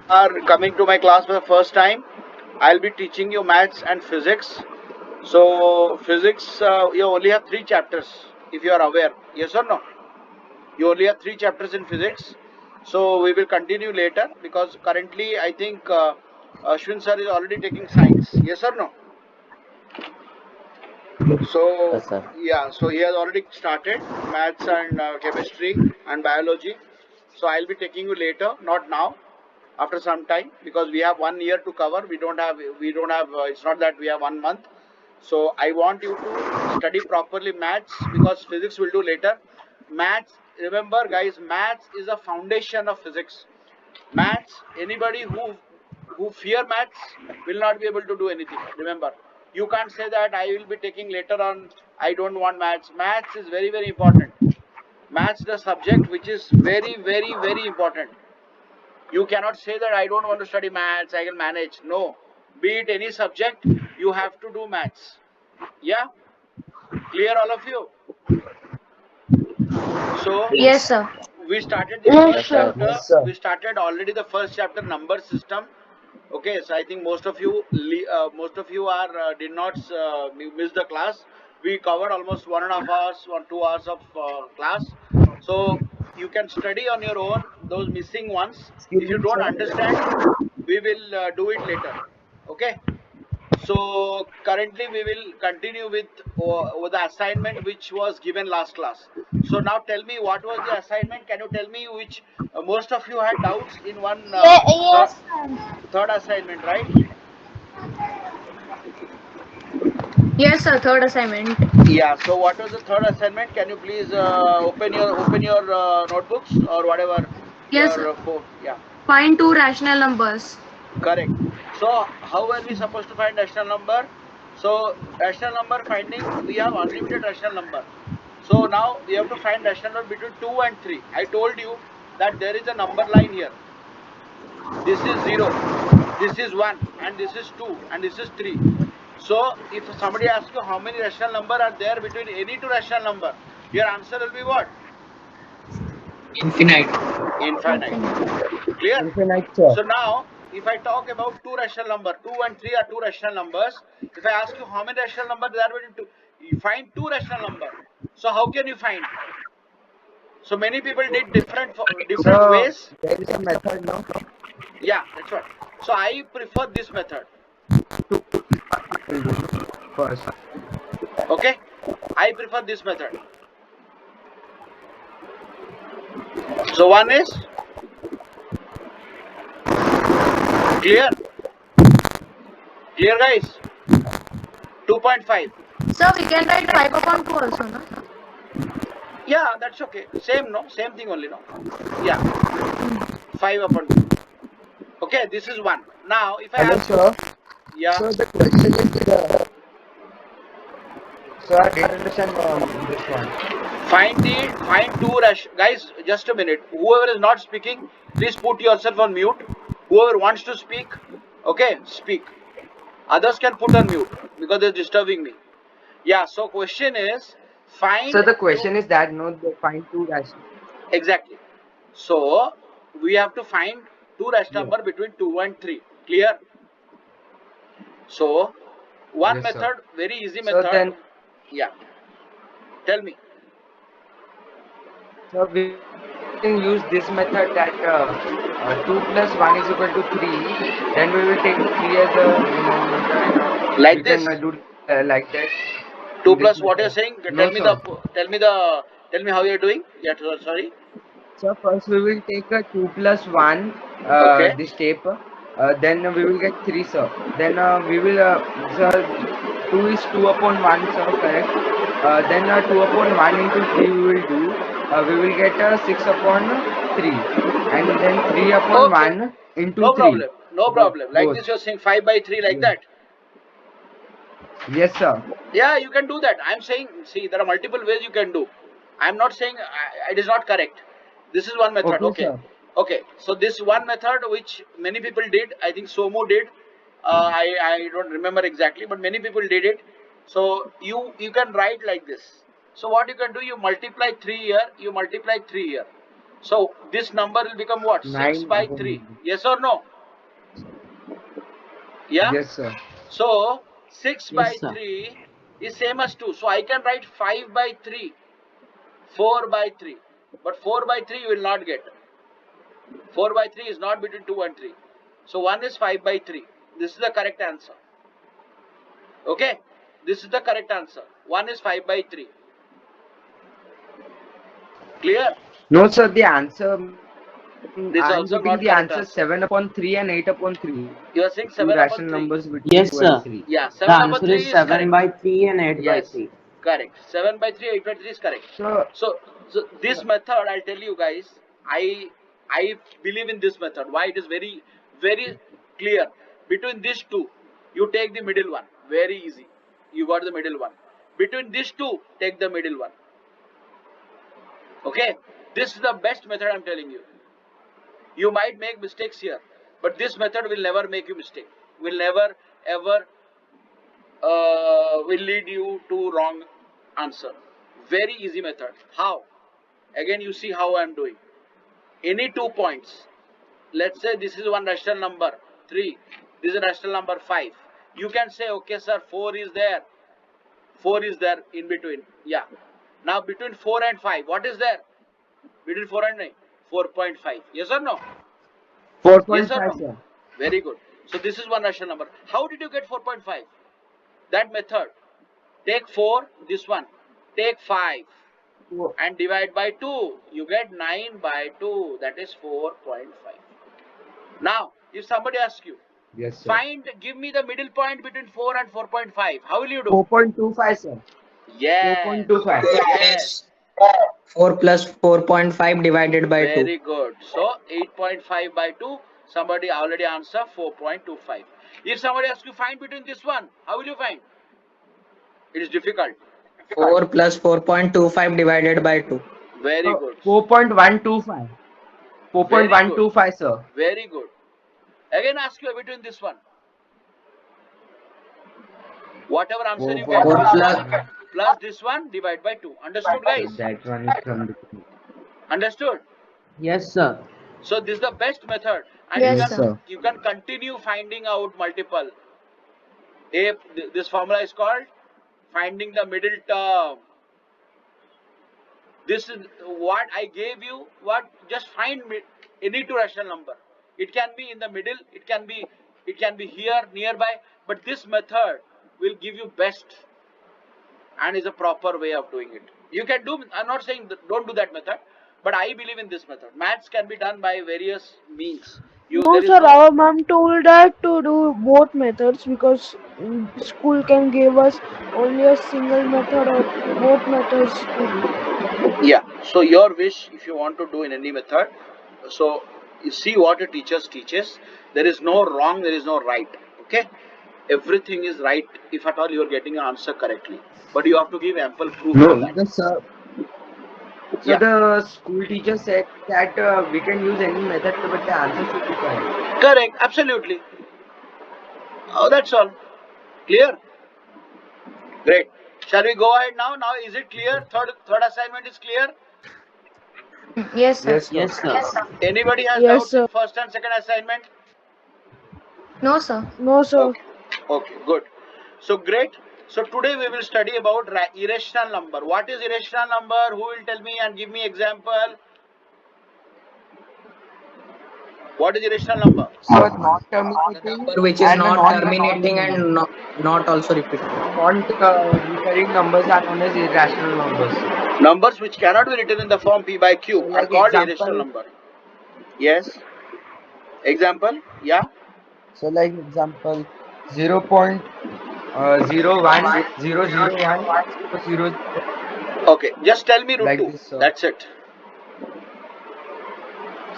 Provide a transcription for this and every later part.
are coming to my class for the first time, I'll be teaching you maths and physics. So physics, you only have 3 chapters, if you are aware. Yes or no? You only have 3 chapters in physics. So we will continue later because currently I think Ashwin sir is already taking science. Yes or no? So Yes, sir. yeah, so he has already started maths and chemistry and biology. So I'll be taking you later, not now, after some time, because we have 1 year to cover. We don't have. It's not that we have 1 month. So I want you to study properly maths because physics will do later. Maths, remember, guys, maths is a foundation of physics. Maths, anybody who fear maths will not be able to do anything. Remember, you can't say that I will be taking later on. I don't want maths. Maths is very very important. Maths the subject which is very very very important. You cannot say that I don't want to study maths. I can manage. No, be it any subject, you have to do maths. Yeah, clear all of you. So Yes, sir. we started the Yes, first Yes, sir. sir. chapter. Yes, sir. We started already the first chapter, number system. Okay, so I think most of you are did not miss the class. We covered almost 1.5 hours or 2 hours of class. So you can study on your own those missing ones. Excuse If you me, don't sir. understand, we will do it later. Okay. So currently we will continue with the assignment which was given last class. So now tell me what was the assignment? Can you tell me which most of you had doubts in one third, Yes, sir. third assignment, right? Yes, sir. Third assignment. Yeah. So what was the third assignment? Can you please open your notebooks or whatever Yes, sir. your phone? Yeah. Find two rational numbers. Correct. So how are we supposed to find rational number? So rational number finding, we have unlimited rational number. So now we have to find rational number between 2 and 3. I told you that there is a number line here. This is 0, this is 1, and this is 2, and this is 3. So if somebody asks you how many rational number are there between any two rational number, your answer will be what? Infinite. Infinite. Infinite. Clear? Infinite, sir. So now, if I talk about two rational number, 2 and 3 are two rational numbers. If I ask you how many rational numbers there are between two, you find two rational number. So how can you find? So many people did different So ways. there is a method, no? Yeah, that's what. So I prefer this method. First. Okay, I prefer this method. So one is clear, clear guys. 2.5. Sir, we can write 5 upon 2 also, no? Yeah, that's okay. Same, no, same thing only, no. Yeah, 5 upon 2. Okay, this is one. Now, if I Hello, ask you, sir. yeah. So the question is, so I didn't understand this one. Find two guys. Just a minute. Whoever is not speaking, please put yourself on mute. Whoever wants to speak, okay, speak. Others can put on mute because they're disturbing me. Yeah. So question is So find the two. question is that no, they find two rational. Exactly. So we have to find two rational Yeah. number between 2 and 3. Clear? So one Yes, sir. method, very easy So method. then, Yeah. Tell me. so we can use this method that 2 plus 1 is equal to 3. Then we will take 3 as a denominator and we Like can this. do like that 2 in this plus what you're method. saying? No, sir. Tell me how you're doing. Yeah, sorry. So first we will take a 2 plus 1 Okay. this step. Then we will get 3, sir. Then we will sir 2 is 2 upon 1, sir, correct. Then 2 upon 1 into 3 we will do. We will get 6 upon 3. And then 3 upon Okay. 1 into No 3. problem. No problem. Like Both. this, you're saying 5 by 3 like Yeah. that. Yes, sir. Yeah, you can do that. I'm saying, see, there are multiple ways you can do. I'm not saying it is not correct. This is one method. Okay, Okay. sir. Okay. So this one method which many people did, I think Somu did. I don't remember exactly, but many people did it. So you can write like this. So what you can do, you multiply 3 here, you multiply 3 here. So this number will become what? 6 9 by upon 3. 1. Yes or no? Yeah. Yes, sir. So 6 by Yes, sir. 3 is same as 2. So I can write 5 by 3, 4 by 3. But 4 by 3 you will not get. 4 by 3 is not between 2 and 3. So 1 is 5 by 3. This is the correct answer. Okay? This is the correct answer. 1 is 5 by 3. Clear? No, sir, the answer, This is I'm also getting not the correct answer answer. 7 upon 3 and 8 upon 3. You are saying Two 7 upon rational 3. numbers between Yes, 2 and sir. 3. Yeah, The 7 upon answer 3 is is 7 correct. by 3 and 8 by Yes, 3. correct. 7 by 3, 8 by 3 is correct. So, So this method, I'll tell you guys, I believe in this method. Why? It is very, very clear. Between these two, you take the middle one. Very easy. You got the middle one. Between these two, take the middle one. Okay? This is the best method I'm telling you. You might make mistakes here, but this method will never make you mistake. Will never ever will lead you to wrong answer. Very easy method. How? Again, you see how I'm doing. Any 2 points. Let's say this is one rational number 3. This is rational number 5. You can say, okay, sir, 4 is there. 4 is there in between. Yeah. Now between 4 and 5, what is there? Between 4 and 9, 4.5. Yes or no? Yes or 4.5, no? sir. Very good. So this is one rational number. How did you get 4.5? That method. Take 4, this one. Take 5 So, and divide by 2. You get 9 by 2. That is 4.5. Now, if somebody asks you, yes, sir. give me the middle point between 4 and 4.5, how will you do? 4.25, sir. Yes. 4.25. Yes. 4 plus 4.5 divided by 2. Very good. So 8.5 by 2, somebody already answered 4.25. If somebody asks you find between this one, how will you find? It is difficult. 4 plus 4.25 divided by 2. Very good. 4.125. Very good. 4.125, sir. Very good. Again ask you between this one. Whatever answer you get, 4 this plus one plus this one divide by 2. Understood, guys? That one is from the. Understood? Yes, sir. So this is the best method, and Yes, Yes, sir. sir. you can continue finding out multiple. This formula is called finding the middle term. This is what I gave you. What just find any two rational number. It can be in the middle. It can be here nearby. But this method will give you best and is a proper way of doing it. You can do. I'm not saying that, don't do that method, but I believe in this method. Maths can be done by various means. No, There is sir, no. our mom told that to do both methods because school can give us only a single method or both methods to do. Yeah. So your wish, if you want to do in any method, so you see what your teachers teaches. There is no wrong. There is no right. Okay. Everything is right if at all you are getting an answer correctly. But you have to give ample proof No, for that. because so Yeah. the school teacher said that we can use any method, but the answer should be correct. Correct. Absolutely. Oh, that's all. Clear? Great. Shall we go ahead now? Now is it clear? Third assignment is clear. Yes, sir. Yes, sir. Yes, sir. Anybody has Yes, doubts in sir. first and second assignment? No, sir. No, sir. Okay. Okay. Good. So great. So today we will study about irrational number. What is irrational number? Who will tell me and give me example? What is irrational number? So not The terminating number which is and not non-recurring terminating numbers. and not also repeating. Non-recurring numbers are known as irrational numbers. Numbers which cannot be written in the form p by q So, are like called irrational example, number. Yes. Example? Yeah. example, 0.010010010, Okay. Just tell me root like 2. this, sir. That's it.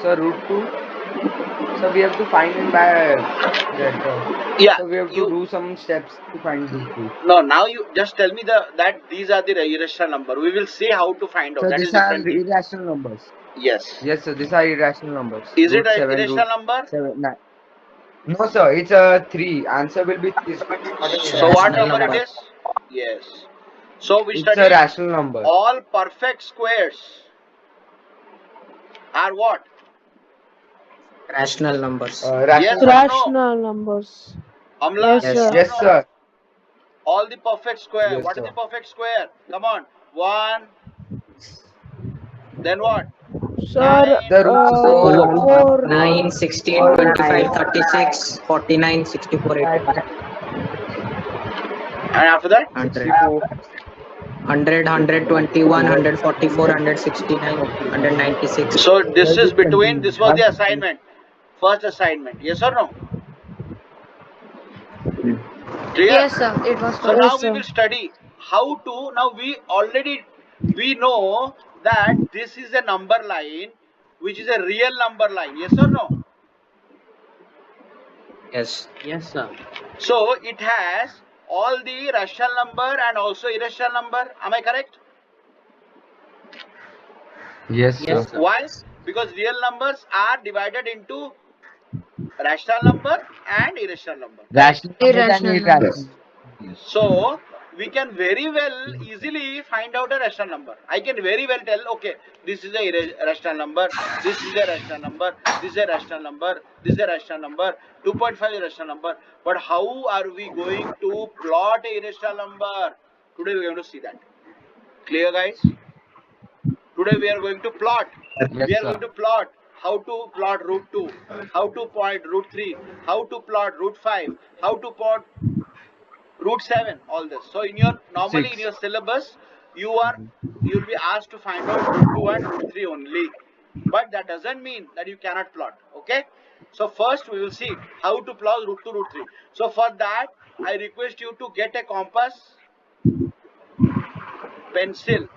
So root 2. So we have to find it by that. Yeah. So we have to You do some steps to find root 2. no. Now you just tell me that these are the irrational number. We will see how to find out. So That is these are different thing. irrational numbers. Yes. Yes, sir. These are irrational numbers. Is it Root an 7, root irrational number? 7, 9. No, sir. It's a 3. Answer will be 3. So it's not an So what irrational number it number. is? Yes. So we It's a studied rational number. all perfect squares are what? Rational numbers. Yes Rational or number. no? Rational numbers. Amla, Yes, Yes. sir. or Yes, no? sir. All the perfect square. Yes, What is sir. the perfect square? Come on. 1, then what? Sir, 9, The root of 4, 4. 4, 9, 16, 4, 25, 4, 36, 49, 64, 85, and after that? 100, 64. 100, 121, 144, 169, 196. So this is between, this was the 150. assignment. First assignment. Yes or no? Clear? Yes, sir. It was So first. now yes, we sir. will study how to, now we know that this is a number line which is a real number line. Yes or no? Yes. Yes, sir. So it has all the rational number and also irrational number. Am I correct? Yes, Yes, sir. sir. Why? Because real numbers are divided into rational number and irrational number. Correct? Rational numbers and Irrational irrational. numbers. So we can very well easily find out a rational number. I can very well tell, okay, this is a rational number, this is a rational number, this is a rational number, this is a rational number, 2.5 is a rational number. But how are we going to plot a irrational number? Today we are going to see that. Clear, guys? Today we are going to plot. We Yes, are sir. going to plot how to plot root 2, how to plot root 3, how to plot root 5, how to plot root 7, all this. So in your normally in 6. your syllabus you'll be asked to find out root 2 and root 3 only, but that doesn't mean that you cannot plot. Okay, so first we will see how to plot root 2, root 3. So for that I request you to get a compass, pencil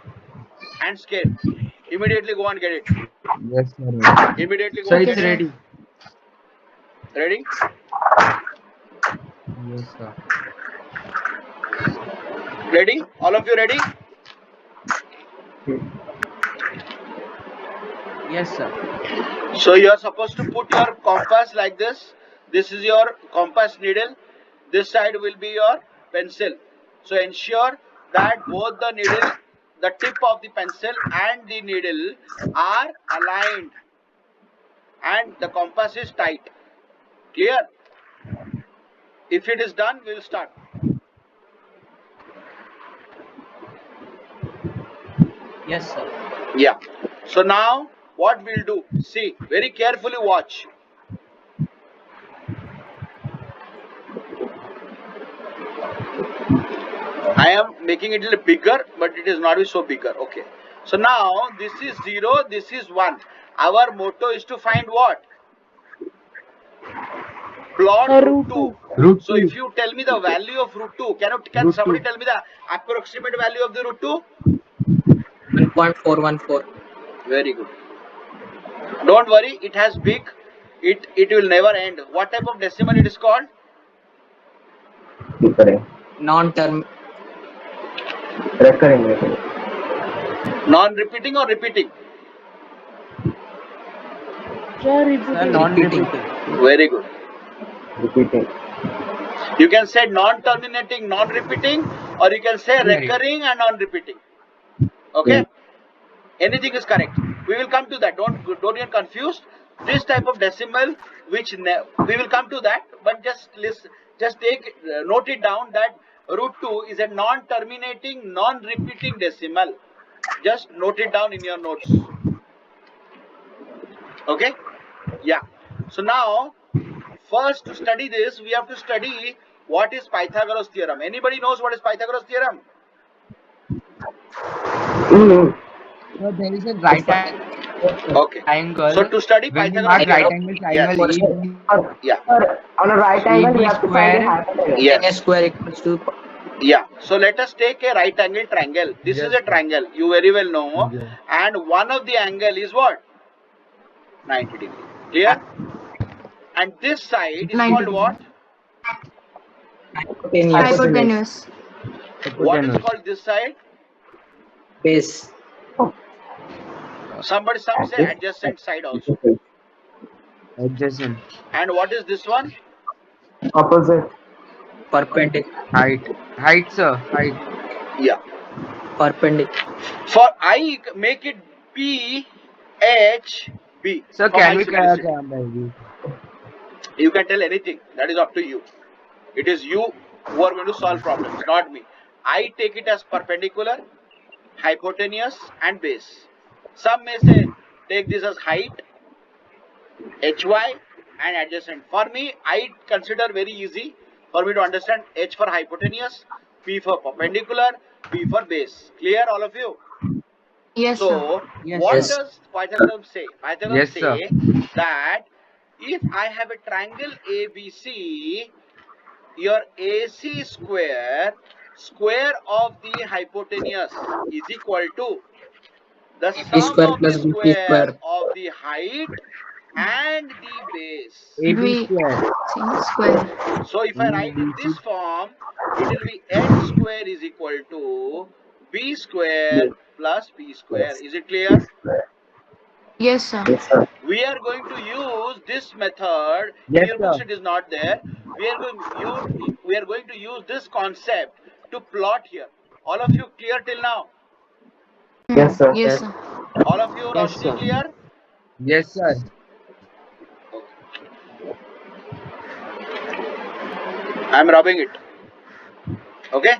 and scale. Immediately go and get it. Yes, sir. Immediately go So and Okay, it's get it. sir. ready. Ready? Yes, sir. Ready? All of you ready? Yes, sir. So you are supposed to put your compass like this. This is your compass needle. This side will be your pencil. So ensure that both the needle, the tip of the pencil and the needle are aligned and the compass is tight. Clear? If it is done, we will start. Yes, sir. Yeah. So now what we'll do, see, very carefully watch. I am making it a little bigger, but it is not so bigger. Okay. So now this is 0, this is 1. Our motto is to find what? Plot root Root 2. 2. Root So 2. if you tell me the value of root 2, can Root somebody 2. tell me the approximate value of the root 2? 1.414. Very good. Don't worry, it has big. It will never end. What type of decimal it is called? Non-term. Non-repeating or repeating? Sir, Sir, repeating. non-repeating. Very good. You can say non-terminating, non-repeating, or you can say Very recurring and non-repeating. Okay? Anything is correct. We will come to that. Don't get confused. This type of decimal, we will come to that, but just listen, just note it down that root 2 is a non-terminating, non-repeating decimal. Just note it down in your notes. Okay? Yeah. So now, first to study this, we have to study what is Pythagoras theorem. Anybody knows what is Pythagoras theorem? So there is a right Okay. angle. So to study When we Pythagoras mark right theorem, angle yes, triangle yeah, On a right angle, we AB have to find a square. hypotenuse. A yes, square equals to yeah. So let us take a right angle triangle. This is Yes, a sir. triangle. You very well know. Yeah. And one of the angle is what? 90 degree. Clear? And this side is 90 called degree. what? hypotenuse. Hypotenuse. What is Hypotenuse. called this side? Base. Some say adjacent side also. Adjacent. And what is this one? Opposite. Perpendicular. Height. Height, sir. Height. Yeah. Perpendicular. For I make it P H B Sir, for can my we simplicity. maybe? You can tell anything. That is up to you. It is you who are going to solve problems, not me. I take it as perpendicular, hypotenuse and base. Some may say take this as height, hy and adjacent. For me, I consider very easy for me to understand h for hypotenuse, p for perpendicular, b for base. Clear all of you? Yes, sir. So Yes, what sir. Yes. does Pythagoras say? Pythagoras Yes, sir. say that if I have a triangle ABC, your AC square of the hypotenuse is equal to the B sum square of the plus BC square square. of the height and the base. AB B square. C square. So if I write in this BC. form, it will be h square is equal to b square plus p square. Is it clear? Yes, sir. We are going to use this method. In Yes, your books sir. it is not there. We are going to use this concept to plot here. All of you clear till now? Yes, sir. Yes. All of you, Yes, Roshni, sir. clear? Yes, sir. I am rubbing it. Okay?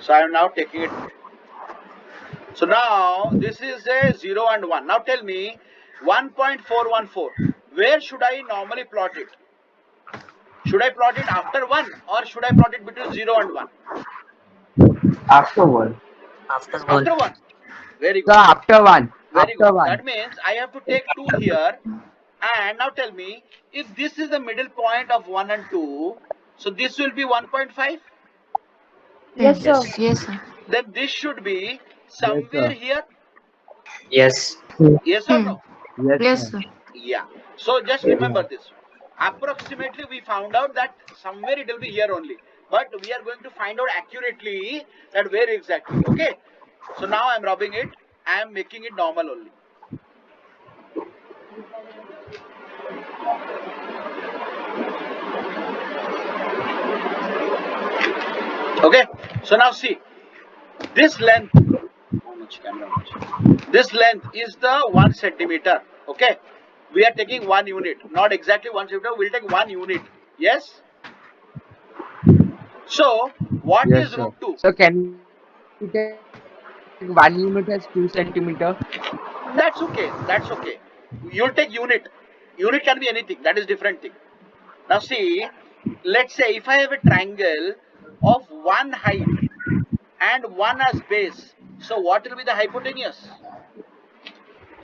So I am now taking it. So now this is a 0 and 1. Now tell me 1.414. Where should I normally plot it? Should I plot it after 1 or should I plot it between 0 and 1? After one. After 1. Very So good. after one. Very good. After one. That means I have to take 2 here. And now tell me, if this is the middle point of 1 and 2, so this will be 1.5. Yes, sir. Yes, sir. Then this should be Yes, somewhere sir. here. Yes. Yes or no? Yes, Yes, sir. sir. Yeah. So just remember this. Approximately we found out that somewhere it will be here only. But we are going to find out accurately that where exactly. Okay. So now I am rubbing it. I am making it normal only. Okay. So now see. This length. How much camera? How much? This length is the 1 centimeter. Okay. We are taking 1 unit. Not exactly 1 centimeter. We'll take 1 unit. Yes. So what Yes, is sir. root 2? So can you take 1 unit as 2 centimeter? That's okay. That's okay. You'll take unit. Unit can be anything. That is different thing. Now see, let's say if I have a triangle of 1 height and 1 as base, so what will be the hypotenuse?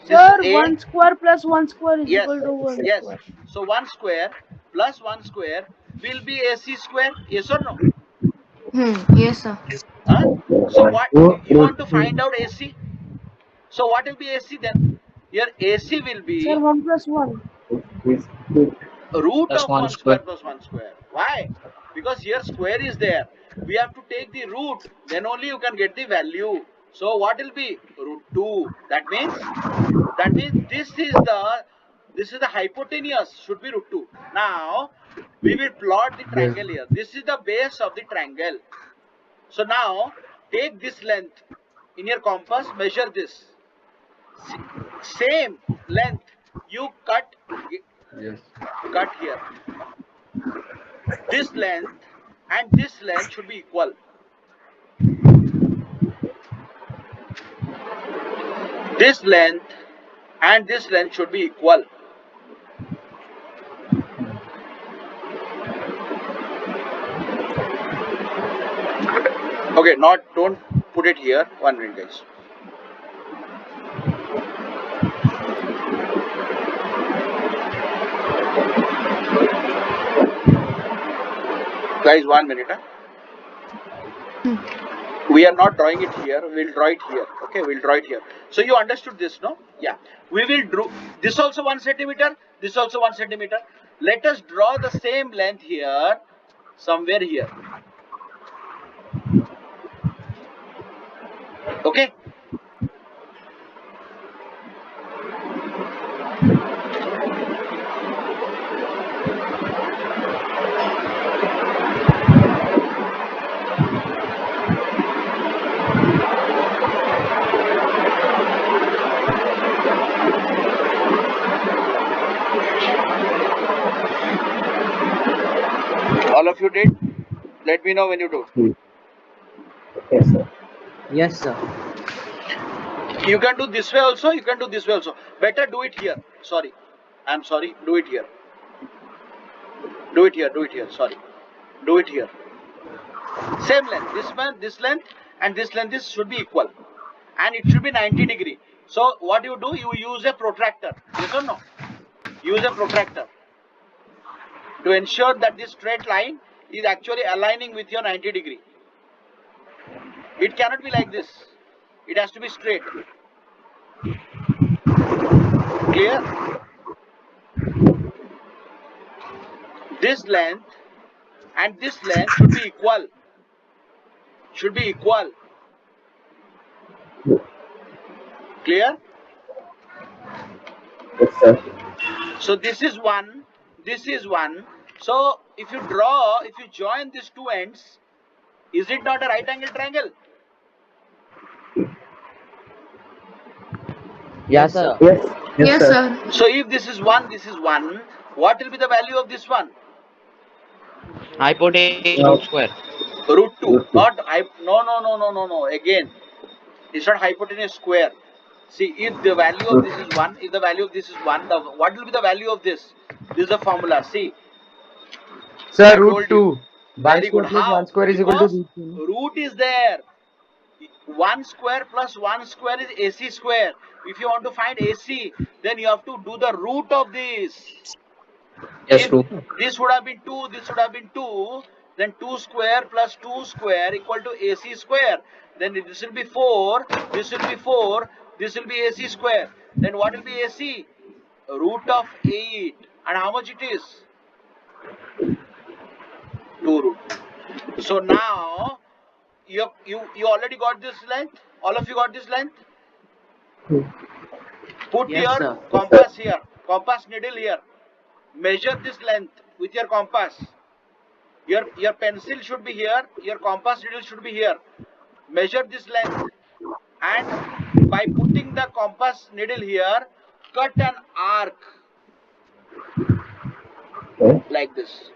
This is Sir, A. 1 square plus 1 square is Yes. equal to 1 Yes. square. So 1 square plus 1 square will be AC square. Yes or no? Yes, sir. Huh? So what you want to find out AC? So what will be AC then? Your AC will Sir, be 1 plus 1. root Plus of one 1 square square. plus 1 square. Why? Because here square is there. We have to take the root. Then only you can get the value. So what will be root 2? That means this is the hypotenuse. Should be root 2. Now we will plot the Yes. triangle here. This is the base of the triangle. So now take this length in your compass. Measure this. Same length. You Yes. cut here. This length and this length should be equal. This length and this length should be equal. Okay, don't put it here. 1 minute, guys. Guys, 1 minute. We are not drawing it here. We'll draw it here. Okay, we'll draw it here. So you understood this, no? Yeah. We will draw this also 1 centimeter. This also 1 centimeter. Let us draw the same length here, somewhere here. Okay. All of you did? Let me know when you do. Yes, sir. Yes, sir. You can do this way also. You can do this way also. Better do it here. Sorry, I'm sorry. Do it here. Do it here. Do it here. Sorry. Do it here. Same length. This length, and this length should be equal, and it should be 90 degree. So what you do? You use a protractor. Yes or no? Use a protractor to ensure that this straight line is actually aligning with your 90 degree. It cannot be like this. It has to be straight. Clear? This length and this length should be equal. Should be equal. Clear? Yes, sir. So this is one. This is one. So if you draw, if you join these two ends, is it not a right angle triangle? Yes, sir. Yes. Yes, sir. So if this is one, what will be the value of this one? Hypotenuse root square. Root 2. Root two. Not no. Again, it's not hypotenuse square. See, if the value of this is 1, if the value of this is 1, what will be the value of this? This is the formula. See, I Sir, told root you. 2. 1 Very square good. plus How? 1 square is equal to Because root 2. root is there. 1 square plus 1 square is AC square. If you want to find AC, then you have to do the root of this. Yes, If root. this would have been 2, this would have been 2, then 2 square plus 2 square equal to AC square. Then this will be 4, this will be 4, this will be AC square. Then what will be AC? Root of 8. And how much it is? 2 root. So now, you already got this length? All of you got this length? Put Yes, your sir. compass here, compass needle here. Measure this length with your compass. Your pencil should be here, your compass needle should be here. Measure this length, and by putting the compass needle here, cut an arc Okay. like this.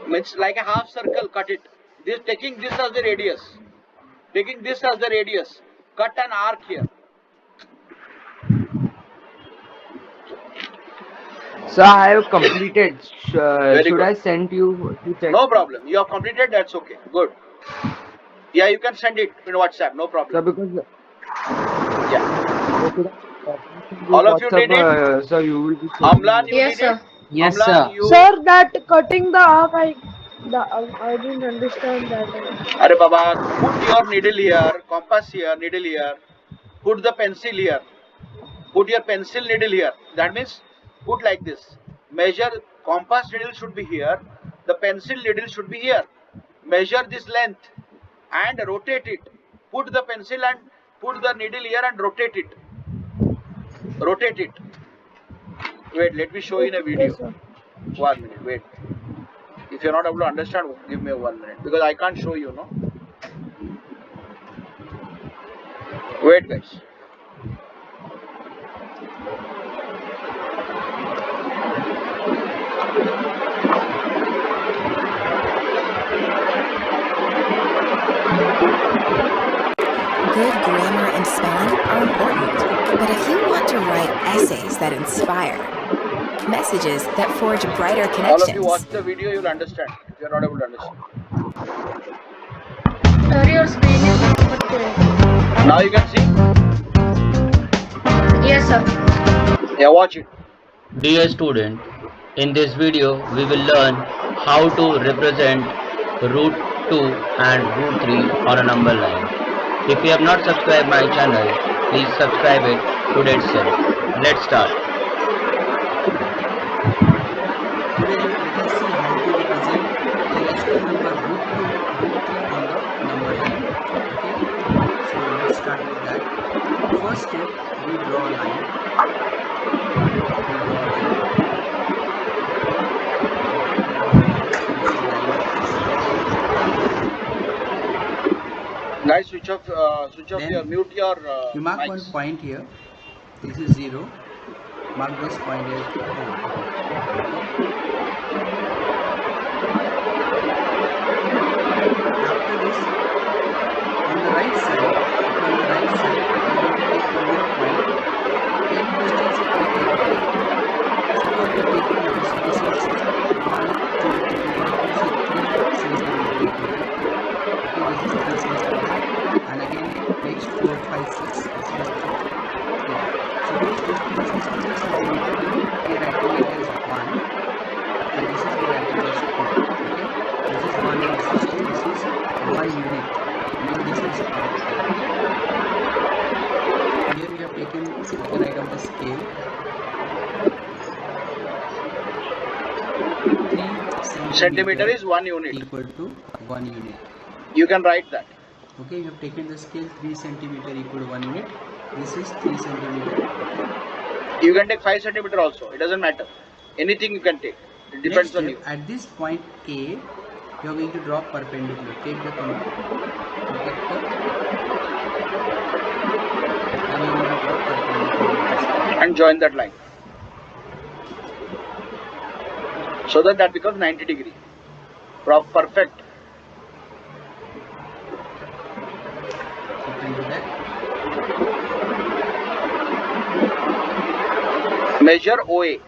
Means like a half circle, cut it. Taking this as the radius. Taking this as the radius. Cut an arc here. Sir, I have completed. Very Should good. I send you to check? No problem. You have completed, that's okay. Good. Yeah, you can send it in WhatsApp, no Sir, problem. because Yeah. should I All of you did it? WhatsApp, sir, you will be sending Amlan, me. you Yes, did it? sir. Yes, Amlan, sir. you. Sir, that cutting the arc, I didn't understand that. Arey Baba, put your needle here, compass here, needle here. Put the pencil here. Put your pencil needle here. That means put like this. Measure, compass needle should be here. The pencil needle should be here. Measure this length and rotate it. Put the pencil and put the needle here and rotate it. Rotate it. Wait, let me show you in a Okay, video. sir. 1 minute, wait. If you're not able to understand, give me 1 minute. Because I can't show you, no? Wait, guys. Good grammar and spelling are important, but if you want to write essays that inspire, messages that forge brighter All of you watch connections, the video, you'll understand. If you're not able to understand. Sir, your screen is not clear. Now you can see? Yes, sir. Yeah, watch it. Dear student, in this video we will learn how to represent root 2 and root 3 on a number line. If you have not subscribed my channel, please subscribe it today itself. Let's start. Today let us see how to represent the rational number root 2, root 3 on the number line. Okay, so let's start with that. First step, we draw a line. So this is line X. Guys, switch off Then your, mute your You mark one mics. point here. This is 0. Mark this point as 2. 3 Centimeter centimeter is 1 unit. equal to 1 unit. You can write that. Okay, you have taken the scale 3 centimeter equal to 1 unit. This is 3 centimeter. Okay. You can take 5 centimeter also. It doesn't matter. Anything you can take. It Next depends on step, you. at this point A, you are going to draw perpendicular. Take the protector and you are going to draw perpendicular. And join that line. So that becomes 90 degree. Perfect. You can do that. Measure OA.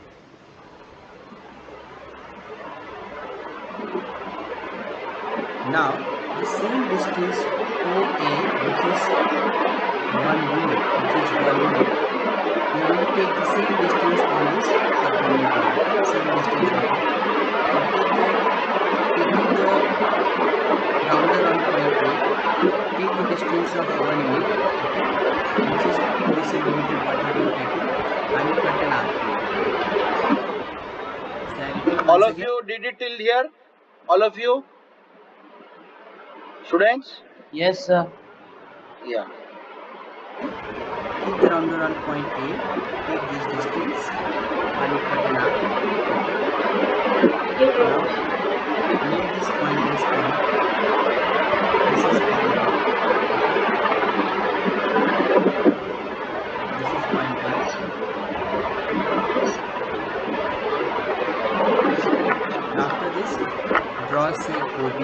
Now, the same distance OA, which is 1 unit, you are going to take the same distance on this perpendicular. Same distance on it. Taking the rounder on point A, take the distance of 1 unit, which is 3 centimeter whatever you take it, and you cut an arc. All of you did it till here? All of you? Students? Yes, sir. Yeah. Keep the rounder on point A, take this distance, and you cut an arc. Now, make this point as point. This is point B. This is point B. After this, draw say OB.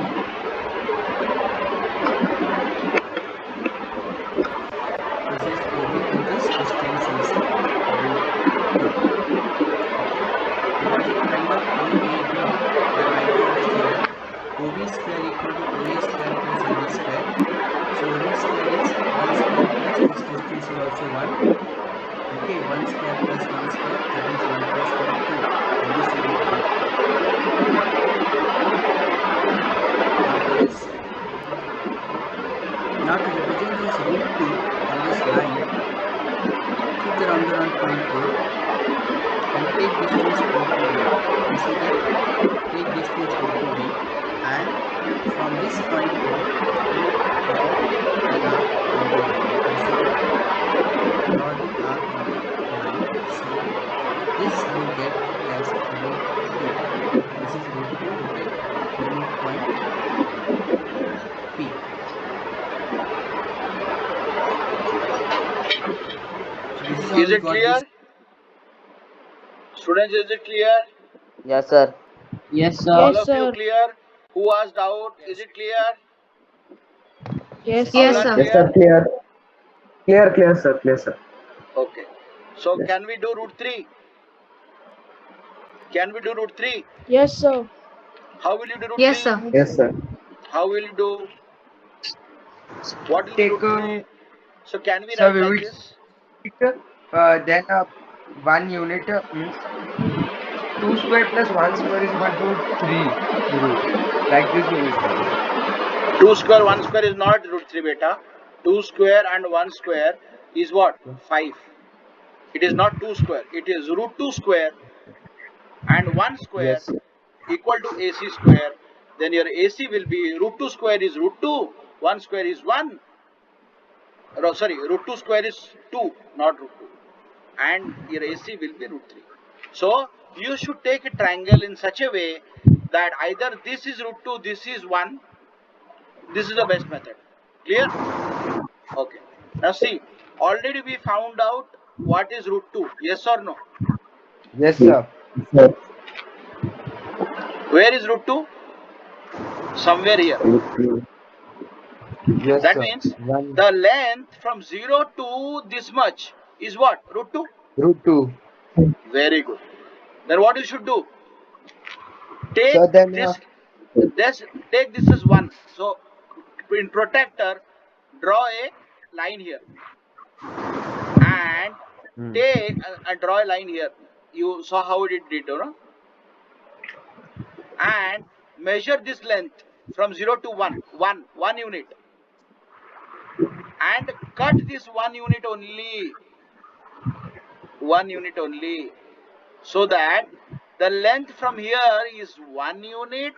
This is OB, and this distance is root 2. Because you end up OAB by Pythagoras theorem, OB square equal to OA square plus AB square. So OB square is 1 square plus this distance is also 1. Okay, 1 square plus 1 square, that is 1 plus 1, 2. And this is root 2. After this, now to represent this root 2 on this line, keep the rounder on point O and take distance O to B. You see that? Take distance O to B, and from this point O, you draw an arc on the line. You see that? Draw the arc on the line. So this you get as root 2. This is root 2. Okay, remove point P. Is it clear? Students, is it clear? Yes, sir. Yes, sir. All Yes, of you sir. clear? Who asked out? Is it clear? Yes, Yes, All are sir. Yes, sir. clear? Clear, sir. Clear, sir. Okay. So Yes. can we do root 3? Can we do root 3? Yes, sir. How will you do root Yes, 3? sir. Yes, sir. How will you do? What will be Take root 3? So can we so write we like will this? then 1 unit means 2 square plus 1 square is equal to 3 root. Like this we will write. 2 square, 1 square is not root 3 beta. 2 square and 1 square is what? 5. It is not 2 square. It is root 2 square and 1 square Yes, sir. equal to AC square. Then your AC will be root 2 square is root 2. 1 square is 1. Sorry, root 2 square is 2, not root 2. And your AC will be root 3. So you should take a triangle in such a way that either this is root 2, this is 1. This is the best method. Clear? Okay. Now see, already we found out what is root 2. Yes or no? Yes, sir. Where is root 2? Somewhere here. Yes, That sir. means 1 the length from 0 to this much is what? Root 2? root 2. Very good. Then what you should do? Take So then take this as 1. So in protector, draw a line here and take draw a line here. You saw how it did, you know? And measure this length from 0 to 1 unit, and cut this 1 unit only, 1 unit only, so that The length from here is 1 unit.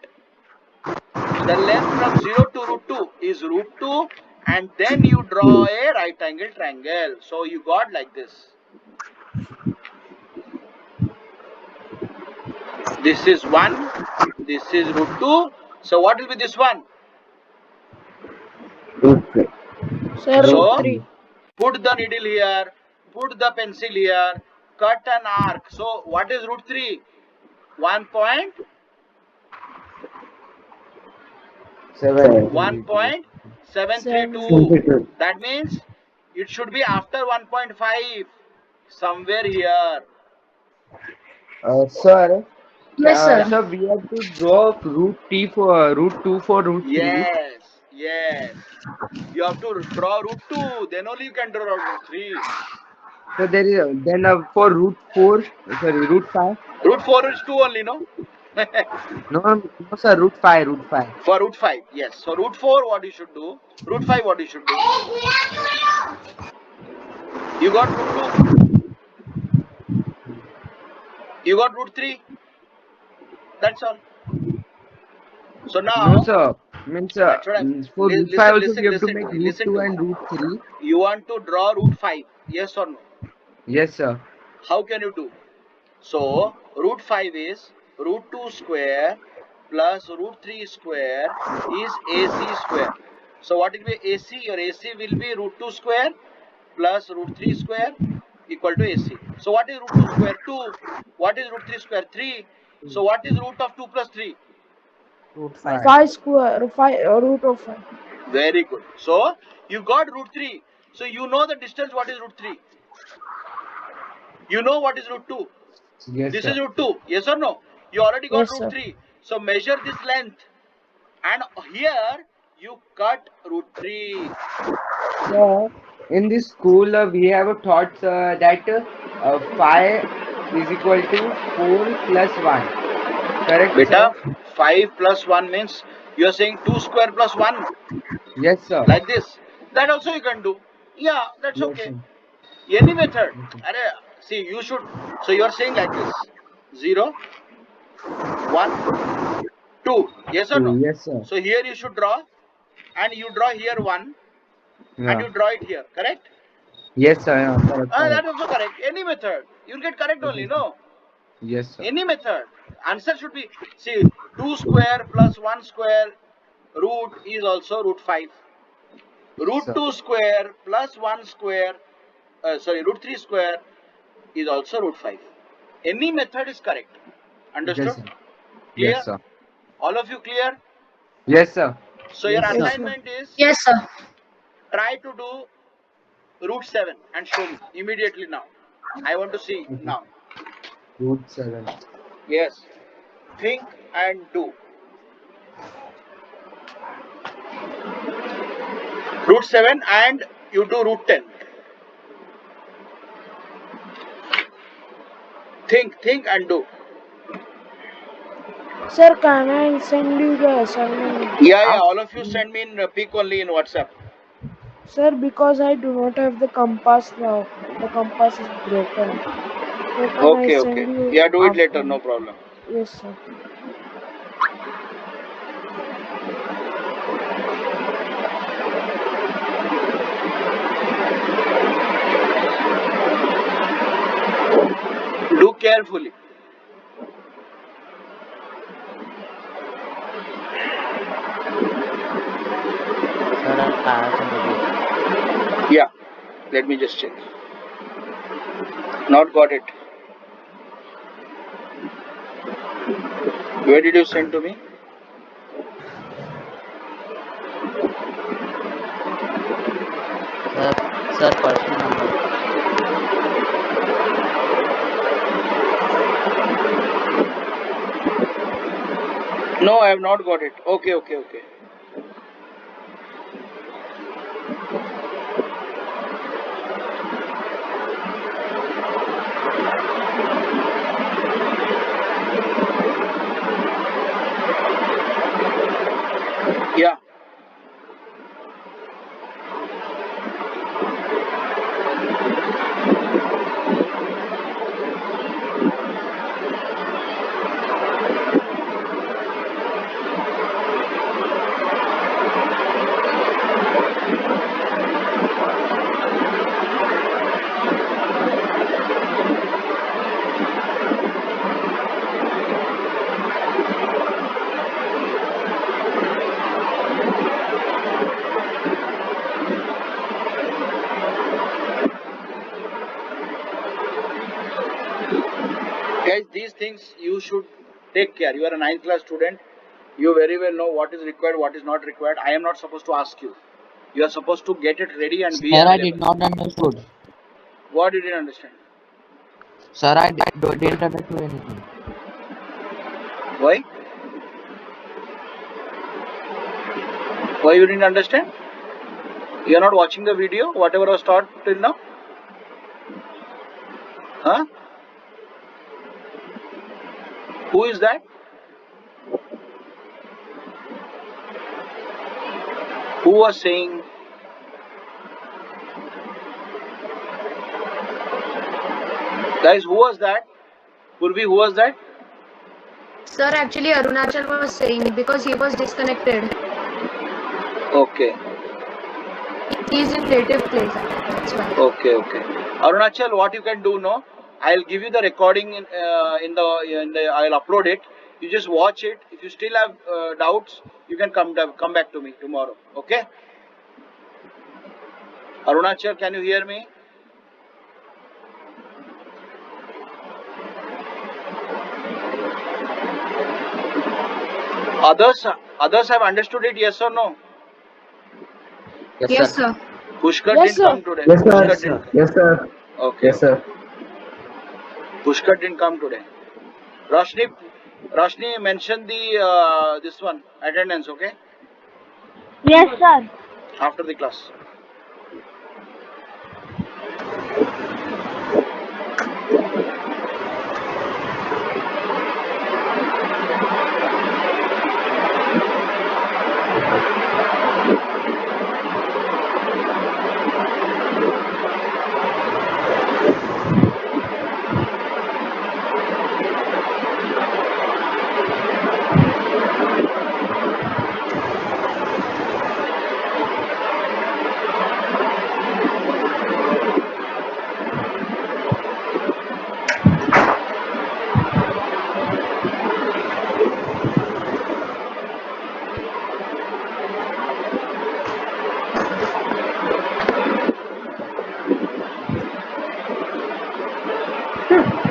The length from 0 to root 2 is root 2, and then you draw a right angle triangle. So you got like this. This is 1, this is root 2. So what will be this one? Root 3. Sir, So, root 3. put the needle here, put the pencil here, cut an arc. So what is root 3? 1.732. That means it should be after 1.5, somewhere here. Sir, Yes, sir. sir, we have to draw root 2 for root 3. Yes, yes. You have to draw root 2, then only you can draw root 3. So there is then for root 4, sorry, root 5. Root 4 is 2 only, no? No, sir, root 5, root 5. For root 5, yes. So root 4, what you should do? Root 5, what you should do? You got root 2. You got root 3. That's all. So now, No, sir. Means that's what for root 5 also we have to make root listen 2 to me. and root 3. You want to draw root 5, yes or no? Yes, sir. How can you do? So root 5 is root 2 square plus root 3 square is AC square. So what will be AC? Your AC will be root 2 square plus root 3 square equal to AC. So what is root 2 square? 2. What is root 3 square? 3. So what is root of 2 plus 3? Root 5. 5 square, 5, root of 5. Very good. So you got root 3. So you know the distance, what is root 3? You know what is root 2? Yes, This sir. is root 2. Yes or no? You already got Yes, root sir. 3. So measure this length. And here you cut root 3. Sir, in this school we have taught that 5 is equal to 4 plus 1. Correct, Beta, sir? 5 plus 1 means you are saying 2 square plus 1. Yes, sir. Like this. That also you can do. Yeah, that's Yes, okay. sir. Any method. Okay. See, you should. So you are saying like this. 0, 1, 2. Yes or no? Yes, sir. So here you should draw. And you draw here 1. And Yeah. you draw it here. Correct? Yes, sir. Yeah, correct, That correct. also correct. Any method. You'll get correct only, Okay, sir. no? Yes, sir. Any method. Answer should be, see, 2 square plus 1 square root is also root 5. Root Sir. 2 square plus 1 square, root 3 square is also root 5. Any method is correct. Understood? Yes, sir. Clear? Yes, sir. All of you clear? Yes, sir. So your Yes, sir. Yes, sir. assignment is, Yes, sir. try to do root 7 and show me immediately now. I want to see now. Root 7. Yes. Think and do. Root 7 and you do root 10. Think and do. Sir, can I send you the assignment? Yeah, all of you send me in pic only in WhatsApp. Sir, because I do not have the compass now. The compass is broken. So can I Okay. send you Yeah, do it after? later, no problem. Yes, sir. Do carefully. Sir, I have sent it. Yeah, let me just check. Not got it. Where did you send to me? Sir, personal number. No, I have not got it. Okay. Yeah. things you should take care. You are a 9th class student. You very well know what is required, what is not required. I am not supposed to ask you. You are supposed to get it ready and be Sir, I did available. not understood. What you didn't understand? Sir, I didn't understand anything. Why? Why you didn't understand? You are not watching the video, whatever was taught till now? Huh? Who is that? Who was saying? Guys, who was that? Purvi, who was that? Sir, actually Arunachal was saying because he was disconnected. Okay, He is in native place. That's why. okay. Arunachal, what you can do, no? I'll give you the recording in the. I'll upload it. You just watch it. If you still have doubts, you can come back to me tomorrow. Okay? Arunachal, can you hear me? Others have understood it, yes or no? Yes, sir. Pushkar Yes, didn't sir. come today. Yes, Pushkar sir. didn't. Yes, sir. Okay. Yes, sir. Pushkar didn't come today. Roshni mentioned the this one attendance. Okay, Yes, sir. after the class.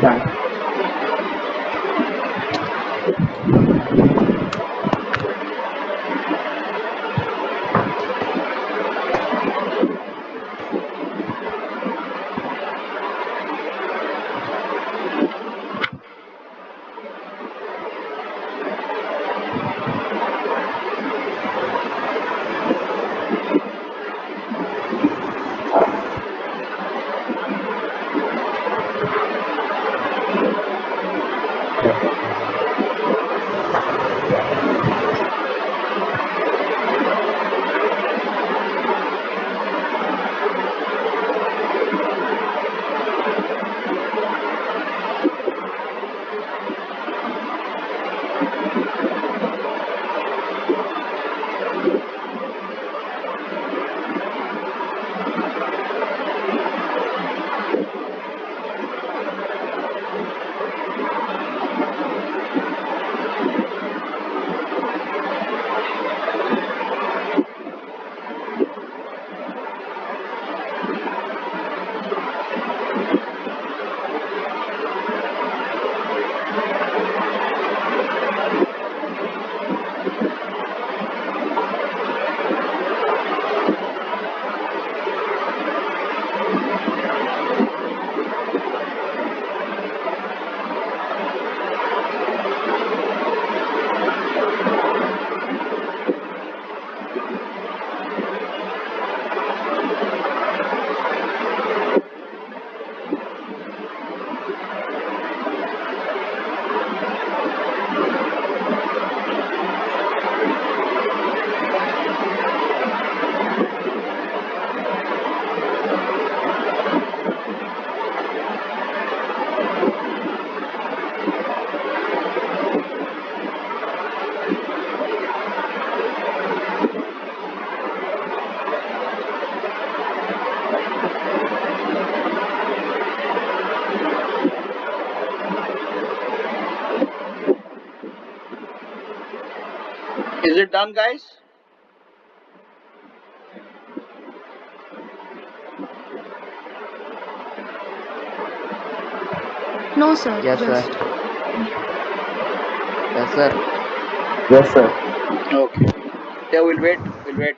Done. Is it done, guys? No, sir. Yes, sir. Just Yes, sir. Yes, sir. Okay. Yeah, we'll wait. We'll wait.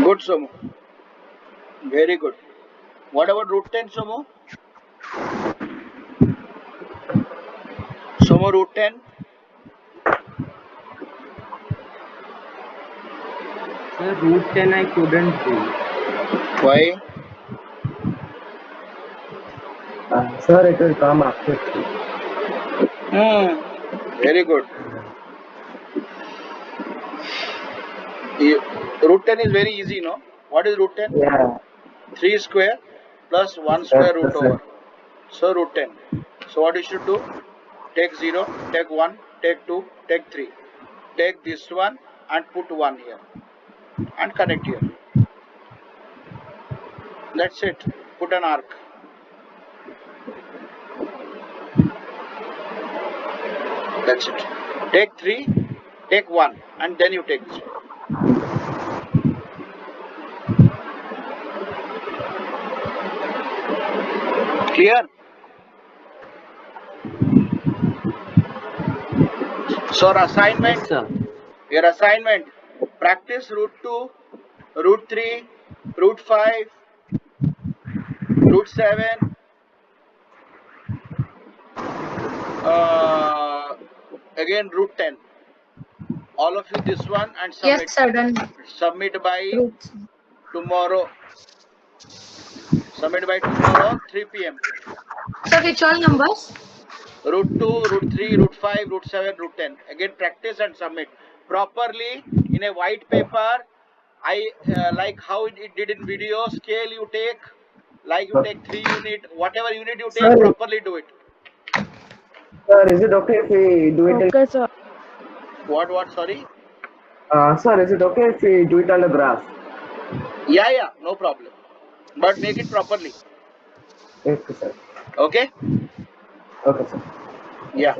Good, Somu. Very good. What about root 10, Somu? Somu, root 10? Sir, root 10 I couldn't do. Why? Sir, it will come after 3. Very good. Root 10 is very easy, no? What is root 10? Yeah. 3 square plus 1 Yes, square root sir. over. So root 10. So what you should do? Take 0, take 1, take 2, take 3. Take this one and put 1 here. And connect here. That's it. Put an arc. That's it. Take 3, take 1, and then you take this one. Clear? So our assignment, Yes, sir. your assignment, practice root 2, root 3, root 5, root 7, again root 10. All of you this one and submit. Yes, sir, done. Submit by Roots. tomorrow. Submit by tomorrow 3 p.m. Sir, which all numbers? Root 2, root 3, root 5, root 7, root 10. Again practice and submit properly in a white paper. I like how it did in video. Scale you take, like you take 3 unit, whatever unit you take, Sir, properly do it. sir, is it okay if we do it Okay, sir. What? Sorry. sir, is it okay if we do it on the graph? Yeah, no problem. But make it properly. Okay, sir. Okay. Okay, sir. Yeah.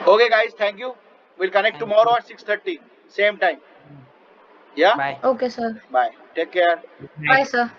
Okay, guys. Thank you. We'll connect Thank tomorrow you. at 6:30, same time. Yeah. Bye. Okay, sir. Bye. Take care. Bye, sir.